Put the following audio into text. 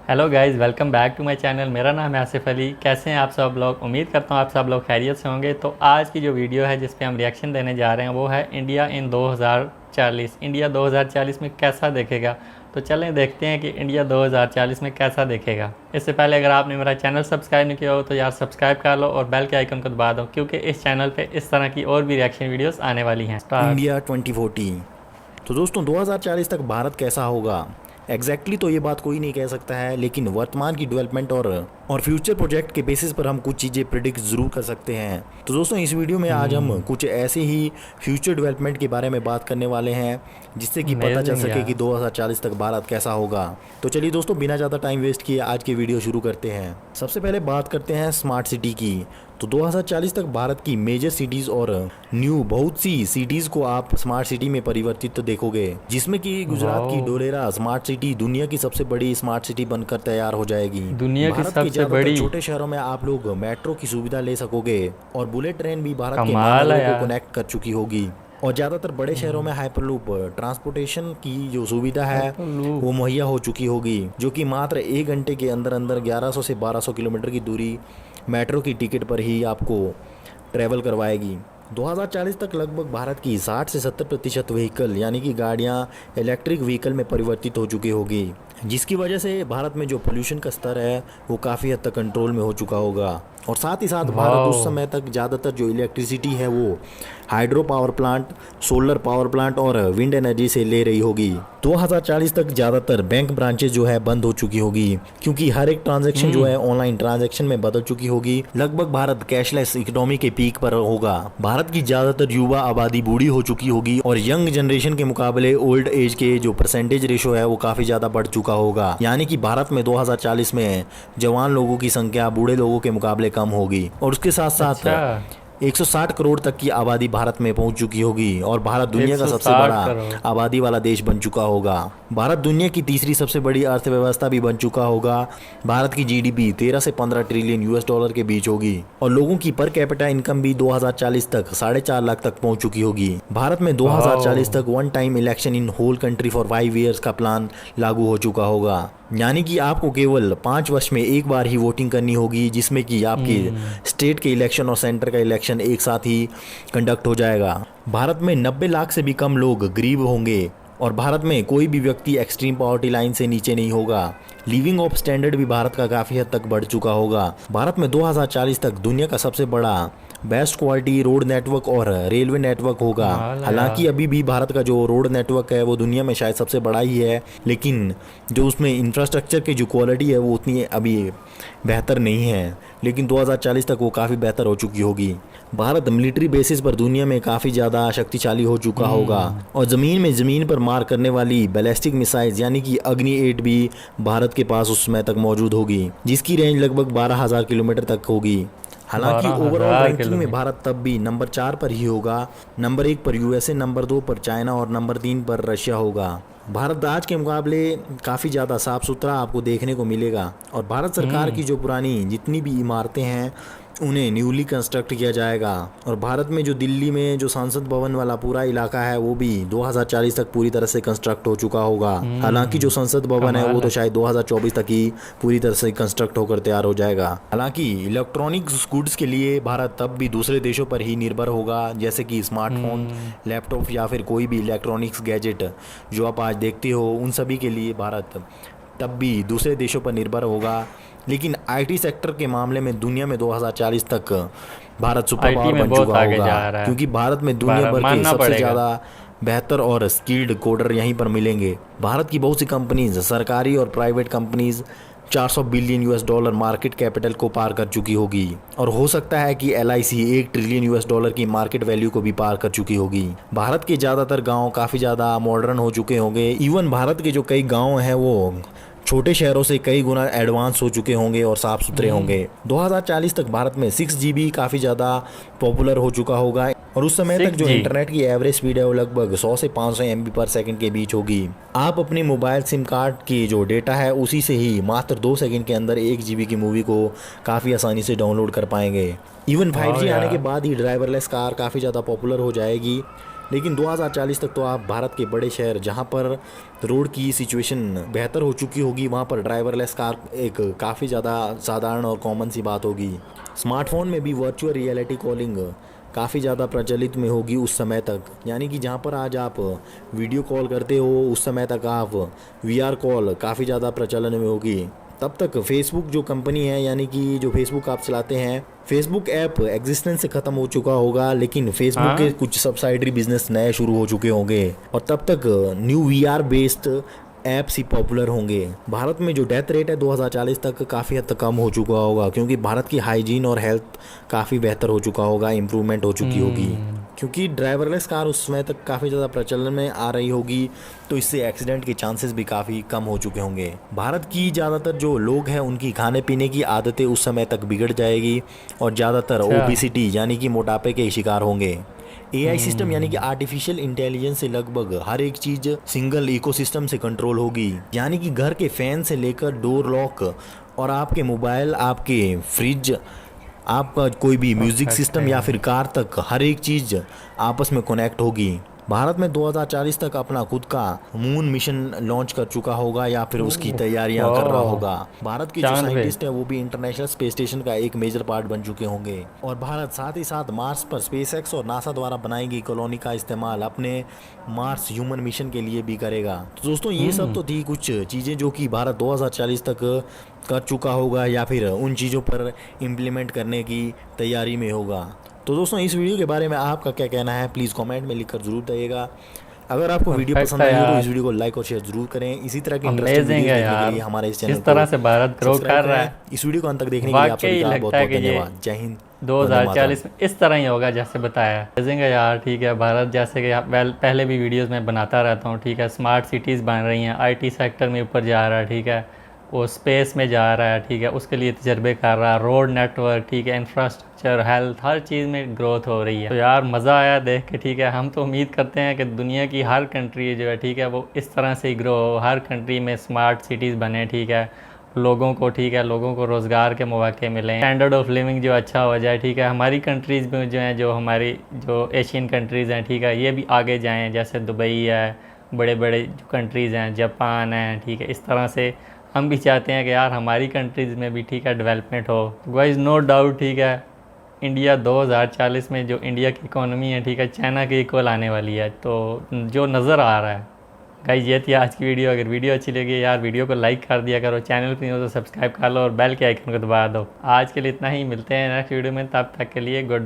Hello guys, welcome back to my channel. मेरा नाम है आसिफ अली। कैसे हैं आप सब लोग? उम्मीद करता हूँ आप सब लोग खैरियत से होंगे। तो आज की जो वीडियो है जिस पे हम रिएक्शन देने जा रहे हैं वो है इंडिया इन 2040। इंडिया 2040 में कैसा देखेगा। तो चलें देखते हैं कि इंडिया 2040 में कैसा देखेगा। इससे पहले अगर आपने मेरा चैनल सब्सक्राइब नहीं किया हो तो यार सब्सक्राइब कर लो और बेल के आइकन को दबा दो, क्योंकि इस चैनल पे इस तरह की और भी रिएक्शन वीडियोस आने वाली हैं। इंडिया 2040। तो दोस्तों 2040 तक भारत कैसा होगा एग्जैक्टली तो ये बात कोई नहीं कह सकता है, लेकिन वर्तमान की डेवलपमेंट और फ्यूचर प्रोजेक्ट के बेसिस पर हम कुछ चीज़ें प्रिडिक्ट ज़रूर कर सकते हैं। तो दोस्तों इस वीडियो में आज हम कुछ ऐसे ही फ्यूचर डेवलपमेंट के बारे में बात करने वाले हैं जिससे कि पता चल सके कि 2040 तक भारत कैसा होगा। तो चलिए दोस्तों बिना ज़्यादा टाइम वेस्ट किए आज की वीडियो शुरू करते हैं। सबसे पहले बात करते हैं स्मार्ट सिटी की। तो 2040 तक भारत की मेजर सिटीज़ और न्यू बहुत सी सिटीज़ को आप स्मार्ट सिटी में परिवर्तित तो देखोगे, जिसमें कि गुजरात की डोलेरा स्मार्ट सिटी दुनिया की सबसे बड़ी स्मार्ट सिटी बनकर तैयार हो जाएगी। दुनिया की सबसे बड़ी। छोटे शहरों में आप लोग मेट्रो की सुविधा ले सकोगे और बुलेट ट्रेन भी भारत के महानगरों को कनेक्ट कर चुकी होगी। और ज़्यादातर बड़े शहरों में हाइपरलूप ट्रांसपोर्टेशन की जो सुविधा है वो मुहैया हो चुकी होगी, जो कि मात्र 1 घंटे के अंदर अंदर 1100 से 1200 किलोमीटर की दूरी मेट्रो की टिकट पर ही आपको ट्रैवल करवाएगी। 2040 तक लगभग भारत की 60 से 70% व्हीकल यानी कि गाड़ियाँ इलेक्ट्रिक व्हीकल में परिवर्तित हो चुकी होगी, जिसकी वजह से भारत में जो पोल्यूशन का स्तर है वो काफ़ी हद तक कंट्रोल में हो चुका होगा। और साथ ही साथ भारत उस समय तक ज़्यादातर जो इलेक्ट्रिसिटी है वो hydro power plant, solar power plant और विंड एनर्जी से ले रही होगी। 2040 तक ज़्यादातर बैंक ब्रांचेज जो है बंद हो चुकी होगी, क्योंकि हर एक ट्रांजैक्शन जो है ऑनलाइन ट्रांजैक्शन में बदल चुकी होगी। लगभग भारत कैशलेस इकोनॉमी के पीक पर होगा। भारत की ज़्यादातर युवा आबादी बूढ़ी हो चुकी होगी और यंग जनरेशन के मुकाबले ओल्ड एज के जो परसेंटेज रेशो है वो काफ़ी ज़्यादा बढ़ चुका होगा। यानी कि भारत में 2040 में जवान लोगों की संख्या बूढ़े लोगों के मुकाबले कम होगी। और उसके साथ साथ 160 करोड़ तक की आबादी भारत में पहुंच चुकी होगी और भारत दुनिया का सबसे बड़ा आबादी वाला देश बन चुका होगा। भारत दुनिया की तीसरी सबसे बड़ी अर्थव्यवस्था भी बन चुका होगा। भारत की जीडीपी 13 से 15 ट्रिलियन यूएस डॉलर के बीच होगी और लोगों की पर कैपिटा इनकम भी 2040 तक 4.5 लाख तक पहुंच चुकी होगी। भारत में 2040 तक one time election in whole country for 5 years का प्लान लागू हो चुका होगा, यानी कि आपको केवल 5 वर्ष में एक बार ही वोटिंग करनी होगी, जिसमें कि आपके स्टेट के इलेक्शन और सेंटर का इलेक्शन एक साथ ही कंडक्ट हो जाएगा। भारत में 90 लाख से भी कम लोग गरीब होंगे और भारत में कोई भी व्यक्ति एक्सट्रीम पॉवर्टी लाइन से नीचे नहीं होगा। लिविंग ऑफ स्टैंडर्ड भी भारत का काफ़ी हद तक बढ़ चुका होगा। भारत में 2040 तक दुनिया का सबसे बड़ा बेस्ट क्वालिटी रोड नेटवर्क और रेलवे नेटवर्क होगा। हालांकि अभी भी भारत का जो रोड नेटवर्क है वो दुनिया में शायद सबसे बड़ा ही है, लेकिन जो उसमें इंफ्रास्ट्रक्चर की जो क्वालिटी है वो उतनी अभी बेहतर नहीं है, लेकिन 2040 तक वो काफ़ी बेहतर हो चुकी होगी। भारत मिलिट्री बेसिस पर दुनिया में काफ़ी ज़्यादा शक्तिशाली हो चुका होगा और ज़मीन पर मार करने वाली बैलिस्टिक मिसाइल्स यानी कि अग्नि 8 भी भारत के पास उस समय तक मौजूद होगी, जिसकी रेंज लगभग 12,000 किलोमीटर तक होगी। हालांकि ओवरऑल रैंकिंग में भारत तब भी नंबर 4 पर ही होगा। नंबर 1 पर यूएसए, नंबर 2 पर चाइना और नंबर 3 पर रशिया होगा। भारत आज के मुकाबले काफ़ी ज़्यादा साफ़ सुथरा आपको देखने को मिलेगा और भारत सरकार की जो पुरानी जितनी भी इमारतें हैं उन्हें न्यूली कंस्ट्रक्ट किया जाएगा। और भारत में जो दिल्ली में जो संसद भवन वाला पूरा इलाका है वो भी 2040 तक पूरी तरह से कंस्ट्रक्ट हो चुका होगा। हालांकि जो संसद भवन है वो तो शायद 2024 तक ही पूरी तरह से कंस्ट्रक्ट होकर तैयार हो जाएगा। हालांकि इलेक्ट्रॉनिक्स गुड्स के लिए भारत तब भी दूसरे देशों पर ही निर्भर होगा, जैसे कि स्मार्टफोन, लैपटॉप या फिर कोई भी इलेक्ट्रॉनिक्स गैजेट जो आप आज देखते हो, उन सभी के लिए भारत तब भी दूसरे देशों पर निर्भर होगा। लेकिन आईटी सेक्टर के मामले में दुनिया में 2040 तक भारत सुपर पावर बन चुका होगा, क्योंकि भारत में दुनिया भर के सबसे ज़्यादा बेहतर और स्किल्ड कोडर यहीं पर मिलेंगे। भारत की बहुत सी कंपनीज, सरकारी और private companies 400 billion US dollar market capital को पार कर चुकी होगी और हो सकता है कि एलआईसी 1 ट्रिलियन यूएस डॉलर की मार्केट वैल्यू को भी पार कर चुकी होगी। भारत के ज़्यादातर गांव काफ़ी ज़्यादा मॉडर्न हो चुके होंगे। इवन भारत के जो कई गांव हैं वो छोटे शहरों से कई गुना एडवांस हो चुके होंगे और साफ सुथरे होंगे। 2040 तक भारत में 6GB काफ़ी ज़्यादा पॉपुलर हो चुका होगा और उस समय तक जो इंटरनेट की एवरेज स्पीड है वो लगभग 100 से 500 MB पर सेकंड के बीच होगी। आप अपनी मोबाइल सिम कार्ड की जो डेटा है उसी से ही मात्र 2 सेकंड के अंदर 1 GB की मूवी को काफ़ी आसानी से डाउनलोड कर पाएंगे। इवन 5G आने के बाद ही ड्राइवरलेस कार काफ़ी ज़्यादा पॉपुलर हो जाएगी। लेकिन 2040 तक तो आप भारत के बड़े शहर जहां पर रोड की सिचुएशन बेहतर हो चुकी होगी वहां पर ड्राइवरलेस कार एक काफ़ी ज़्यादा साधारण और कॉमन सी बात होगी। स्मार्टफोन में भी वर्चुअल रियलिटी कॉलिंग काफ़ी ज़्यादा प्रचलित में होगी उस समय तक, यानी कि जहाँ पर आज आप वीडियो कॉल करते हो उस समय तक आप वीआर कॉल काफ़ी ज़्यादा प्रचलन में होगी। तब तक फेसबुक जो कंपनी है, यानी कि जो फेसबुक आप चलाते हैं, फेसबुक ऐप एग्जिस्टेंस से ख़त्म हो चुका होगा, लेकिन फेसबुक के कुछ सब्सिडरी बिजनेस नए शुरू हो चुके होंगे और तब तक न्यू वीआर बेस्ड ऐप्स ही पॉपुलर होंगे। भारत में जो डेथ रेट है 2040 तक काफ़ी हद तक कम हो चुका होगा, क्योंकि भारत की हाइजीन और हेल्थ काफ़ी बेहतर हो चुका होगा, इम्प्रूवमेंट हो चुकी होगी, क्योंकि ड्राइवरलेस कार उस समय तक काफ़ी ज़्यादा प्रचलन में आ रही होगी, तो इससे एक्सीडेंट के चांसेस भी काफ़ी कम हो चुके होंगे। भारत की ज़्यादातर जो लोग हैं उनकी खाने पीने की आदतें उस समय तक बिगड़ जाएगी और ज़्यादातर ओबेसिटी यानी कि मोटापे के शिकार होंगे। एआई सिस्टम यानी कि आर्टिफिशियल इंटेलिजेंस से लगभग हर एक चीज सिंगल इकोसिस्टम से कंट्रोल होगी, यानी कि घर के फैन से लेकर डोर लॉक और आपके मोबाइल, आपके फ्रिज, आपका कोई भी म्यूजिक सिस्टम या फिर कार तक हर एक चीज आपस में कनेक्ट होगी। भारत में 2040 तक अपना खुद का मून मिशन लॉन्च कर चुका होगा या फिर उसकी तैयारियां कर रहा होगा। भारत के जो साइंटिस्ट हैं वो भी इंटरनेशनल स्पेस स्टेशन का एक मेजर पार्ट बन चुके होंगे और भारत साथ ही साथ मार्स पर स्पेसएक्स और नासा द्वारा बनाई गई कॉलोनी का इस्तेमाल अपने मार्स ह्यूमन मिशन के लिए भी करेगा। तो दोस्तों ये सब तो थी कुछ चीज़ें जो कि भारत 2040 तक कर चुका होगा या फिर उन चीज़ों पर इम्प्लीमेंट करने की तैयारी में होगा। तो दोस्तों इस वीडियो के बारे में आपका क्या कहना है प्लीज़ कमेंट में लिखकर ज़रूर बताइएगा। अगर आपको वीडियो पसंद आई हो तो इस वीडियो को लाइक और शेयर जरूर करें। इसी तरह की इंटरेस्टिंग वीडियो देखने के लिए हमारे इस चैनल को इस तरह से भारत ग्रो कर रहा है। इस वीडियो को अंत तक देखने के लिए आप सभी का बहुत बहुत धन्यवाद। जय हिंद। 2040 में इस तरह ही होगा जैसे बताया है यार, ठीक है। भारत जैसे कि पहले भी वीडियोस में बनाता रहता हूँ, ठीक है। स्मार्ट सिटीज़ बन रही हैं, आईटी सेक्टर में ऊपर जा रहा है, ठीक है। वो स्पेस में जा रहा है, ठीक है। उसके लिए तजर्बे कर रहा है, रोड नेटवर्क, ठीक है, इंफ्रास्ट्रक्चर, हेल्थ, हर चीज़ में ग्रोथ हो रही है। तो यार मज़ा आया देख के, ठीक है। हम तो उम्मीद करते हैं कि दुनिया की हर कंट्री जो है, ठीक है, वो इस तरह से ही ग्रो हो, हर कंट्री में स्मार्ट सिटीज़ बने, ठीक है। लोगों को, ठीक है, लोगों को रोज़गार के मौके मिलें, स्टैंडर्ड ऑफ लिविंग जो अच्छा हो जाए, ठीक है। हमारी कंट्रीज़ में जो हैं, जो हमारी जो एशियन कंट्रीज़ हैं, ठीक है, ये भी आगे जाएँ, जैसे दुबई है, बड़े बड़े जो कंट्रीज़ हैं, जापान है, ठीक है। इस तरह से हम भी चाहते हैं कि यार हमारी कंट्रीज़ में भी, ठीक है, डेवलपमेंट हो। गाइस नो डाउट, ठीक है, इंडिया 2040 में जो इंडिया की इकोनॉमी है, ठीक है, चाइना के इक्वल आने वाली है, तो जो नज़र आ रहा है। गाइस ये थी आज की वीडियो। अगर वीडियो अच्छी लगी यार वीडियो को लाइक कर दिया करो, चैनल पर नहीं हो तो सब्सक्राइब कर लो और बेल के आइकन को दबा दो। आज के लिए इतना ही, मिलते हैं नेक्स्ट वीडियो में, तब तक के लिए गुड।